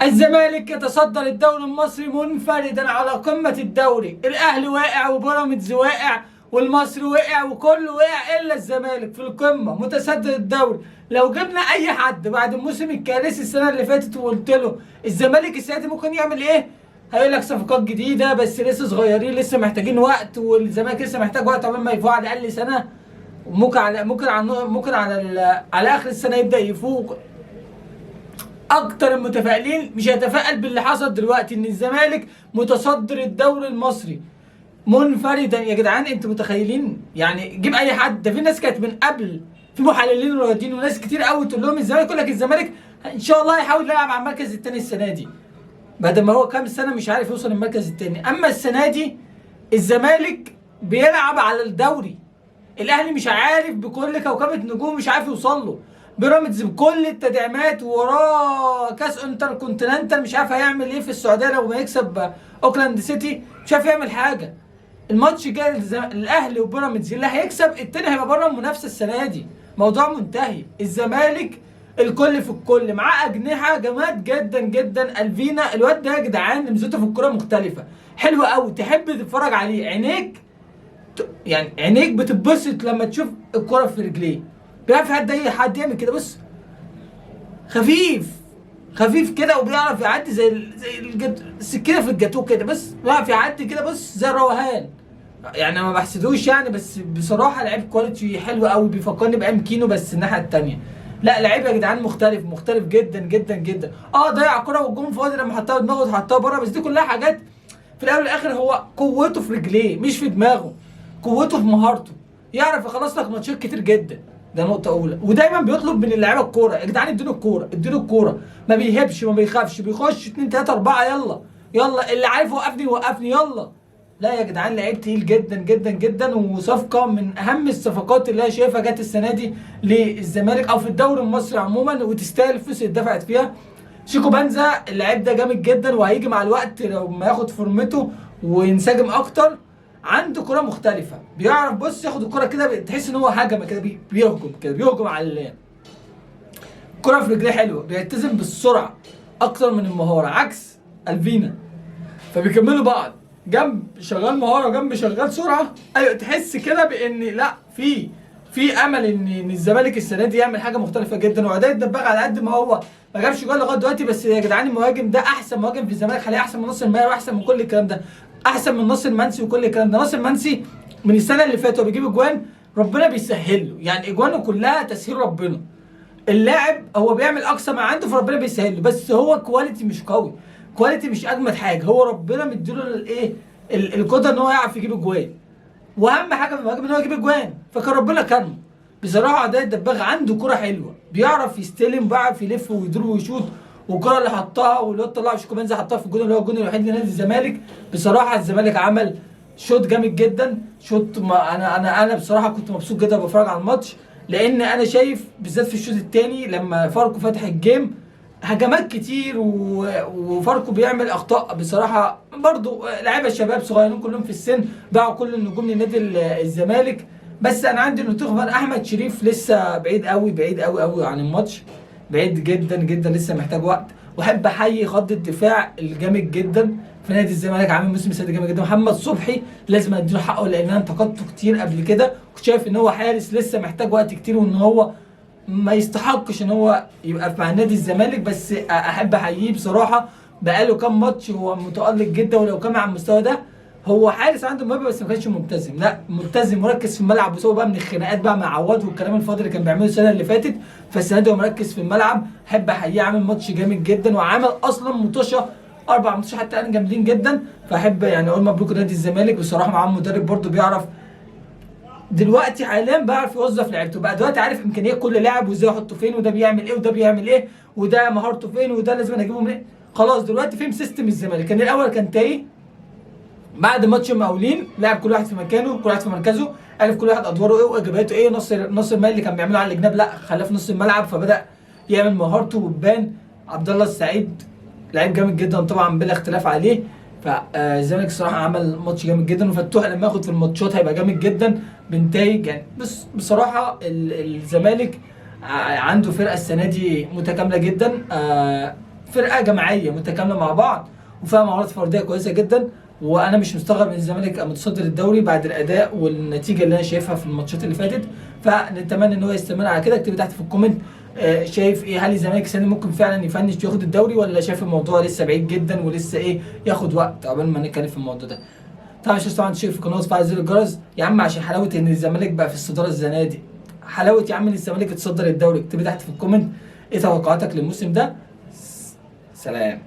الزمالك يتصدر الدوري المصري منفردا على قمة الدوري. الأهلي واقع وبيراميدز واقع والمصري وقع وكله وقع إلا الزمالك في القمة متصدر الدوري. لو جبنا أي حد بعد الموسم الكارثي السنة اللي فاتت وقلت له الزمالك السنة دي ممكن يعمل إيه؟ هيقول لك صفقات جديدة بس لسه صغيرين لسه محتاجين وقت، والزمالك لسه محتاج وقت عقبال ما يفوق على الأقل سنة، ممكن على آخر السنة يبدأ يفوق. اكتر المتفائلين مش هيتفائل باللي حصل دلوقتي ان الزمالك متصدر الدوري المصري منفردا. يا جدعان انتوا متخيلين؟ يعني جيب اي حد، ده في ناس كانت من قبل، في محللين رياضيين وناس كتير قوي تقول لهم الزمالك، يقول لك الزمالك ان شاء الله هيحاول يلعب على المركز الثاني السنه دي، بعد ما هو كام سنه مش عارف يوصل المركز الثاني. اما السنه دي الزمالك بيلعب على الدوري. الاهلي مش عارف بكل كوكبه نجوم مش عارف يوصل له. بيراميدز بكل التدعيمات وراه كاس انتر كونتيننتال مش عارف هيعمل ايه في السعوديه لو ما يكسب اوكلاند سيتي، مش عارف يعمل حاجه. الماتش جاي الاهلي وبيراميدز، اللي هيكسب التاني هيبقى بره المنافسه السنه دي، موضوع منتهي. الزمالك الكل في الكل معاه اجنحه جماد جدا جدا. الفينا الواد ده يا جدعان لمسته في الكوره مختلفه، حلوه قوي تحب تتفرج عليه. يعني عينيك بتتبسط لما تشوف الكوره في رجليه. بيعرف حد يعمل كده، بص خفيف كده، وبيعرف يعدي زي السكينه في الجاتوه كده، بس بيعرف يعدي كده، بص زي الروهان. يعني ما بحسدوش يعني، بس بصراحه لعيب كواليتي حلو قوي، بيفكرني بايام كينو بس الناحيه الثانيه. لا لعيب يا جدعان مختلف جدا جدا جدا. ضيع كرة والجون فاضي لما حطها بدماغه وحطها بره، بس دي كلها حاجات في الاول والاخر هو قوته في رجليه مش في دماغه، قوته في مهارته، يعرف يخلص لك ماتشات كتير جدا. ده نقطة أولى. ودايما بيطلب من اللعيبة الكورة، يا جدعان اديله الكورة، ما بيهبش ما بيخافش، بيخش 2 3 4 يلا اللي عارف يوقفني يلا. لا يا جدعان لعيب تقيل جدا جدا جدا، وصفقة من أهم الصفقات اللي أنا شايفها جت السنة دي للزمالك أو في الدوري المصري عموما، وتستاهل الفلوس اللي اتدفعت فيها. شيكو بنزا اللعيب ده جامد جدا، وهيجي مع الوقت لو ما ياخد فورمته وينسجم أكتر. عنده كرة مختلفة، بيعرف بص ياخد الكرة كده تحس ان هو هجمة كده، بيهجم على الكرة في رجليه حلوة، بيلتزم بالسرعة أكتر من المهارة عكس الفينا. فبيكملوا بعض، جنب شغال مهارة وجنب شغال سرعة. أيوة تحس كده بإن لا في أمل إن الزمالك السنة دي يعمل حاجة مختلفة جدا. وعداية الدباغ على قد ما هو ما جابش جول لغاية دلوقتي، بس يا جدعان المهاجم ده أحسن مهاجم في الزمالك حاليا، أحسن من ناصر ماهر وأحسن من كل الكلام ده، احسن من ناصر منسي وكل الكلام ده. ناصر منسي من السنه اللي فاتت وبيجيب اجوان ربنا بيسهل له، يعني اجوانه كلها تسهيل ربنا. اللاعب هو بيعمل اقصى ما عنده فربنا بيسهل له، بس هو كواليتي مش قوي، كواليتي مش اجمد حاجه. هو ربنا مديله الايه القدره ان هو يعرف يجيب اجوان، واهم حاجه في المهاجم ان هو يجيب اجوان، فكان ربنا كرمه. بصراحه عداية الدباغ عنده كره حلوه، بيعرف يستلم، بيعرف يلف ويدور ويشوط. والكره اللي حطها واللي طلعها شيكو بنزا حطها في الجون اللي هو الجون الوحيد لنادي الزمالك. بصراحه الزمالك عمل شوط جامد جدا، شوط انا بصراحه كنت مبسوط جدا بتفرج على الماتش، لان انا شايف بالذات في الشوط الثاني لما فاركو فتح الجيم هجمات كتير وفاركو بيعمل اخطاء. بصراحه برضو لعيبه شباب صغيرين كلهم في السن باعوا كل النجوم لنادي الزمالك. بس انا عندي نقطه، احمد شريف لسه بعيد قوي عن الماتش، بعيد جدا جدا، لسه محتاج وقت. واحب احيي خط الدفاع الجامد جدا في نادي الزمالك، عامل موسم سنه جامد جدا. محمد صبحي لازم اديله حقه، لان انا انتقدته كتير قبل كده، كنت شايف ان هو حارس لسه محتاج وقت كتير، وان هو ما يستحقش ان هو يبقى مع نادي الزمالك. بس احب احييه بصراحه، بقاله كام ماتش هو متالق جدا، ولو كان على المستوى ده هو حارس عنده موهبه بس ما كانش ملتزم. لا ملتزم مركز في الملعب، وسوى بقى من الخناقات بقى مع عواد والكلام الفاضي اللي كان بيعمله السنه اللي فاتت، فالسنه دي هو مركز في الملعب. احب احييه، عامل ماتش جامد جدا، وعامل اصلا مطوشه 4 ماتشات حتى الان جامدين جدا. فاحب يعني اقول مبروك لنادي الزمالك، بصراحه معاه مدرب برده بيعرف دلوقتي حاليا، بيعرف يوظف لعيبته بقى، دلوقتي عارف امكانيات كل لاعب وازاي يحطه فين، وده بيعمل ايه وده بيعمل ايه، وده مهارته فين وده لازم اجيبه منين. خلاص دلوقتي فهم سيستم الزمالك. كان الاول كان تايه، بعد ماتش المقاولين لعب كل واحد في مكانه، كل واحد في مركزه، عرف كل واحد ادواره ايه واجاباته ايه. ناصر ماهر اللي كان بيعمله على الجناب لا خلاه في نص الملعب، فبدا يعمل مهارته وتبان. عبد الله السعيد لعيب جامد جدا طبعا بلا اختلاف عليه. فالزمالك الصراحه عمل ماتش جامد جدا، وفتوح لما ياخد في الماتشات هيبقى جامد جدا بنتائج يعني. بس بصراحه الزمالك عنده فرقه السنه دي متكامله جدا، فرقه جماعيه متكامله مع بعض وفيها مهارات فرديه كويسه جدا. وانا مش مستغرب ان الزمالك متصدر الدوري بعد الاداء والنتيجه اللي انا شايفها في الماتشات اللي فاتت. فنتمنى ان هو يستمر على كده. اكتب تحت في الكومنت شايف ايه، هل الزمالك السنه ممكن فعلا يفنش ياخد الدوري، ولا شايف الموضوع لسه بعيد جدا ولسه ايه ياخد وقت قبل ما نتكلم في الموضوع ده. طبعا مش طبعا تشترك في القناه وتفعل زر الجرس يا عم عشان حلاوه ان الزمالك بقى في الصداره السنه دي. حلاوه يا عم ان الزمالك اتصدر الدوري. اكتب تحت في الكومنت ايه توقعاتك للموسم ده. سلام.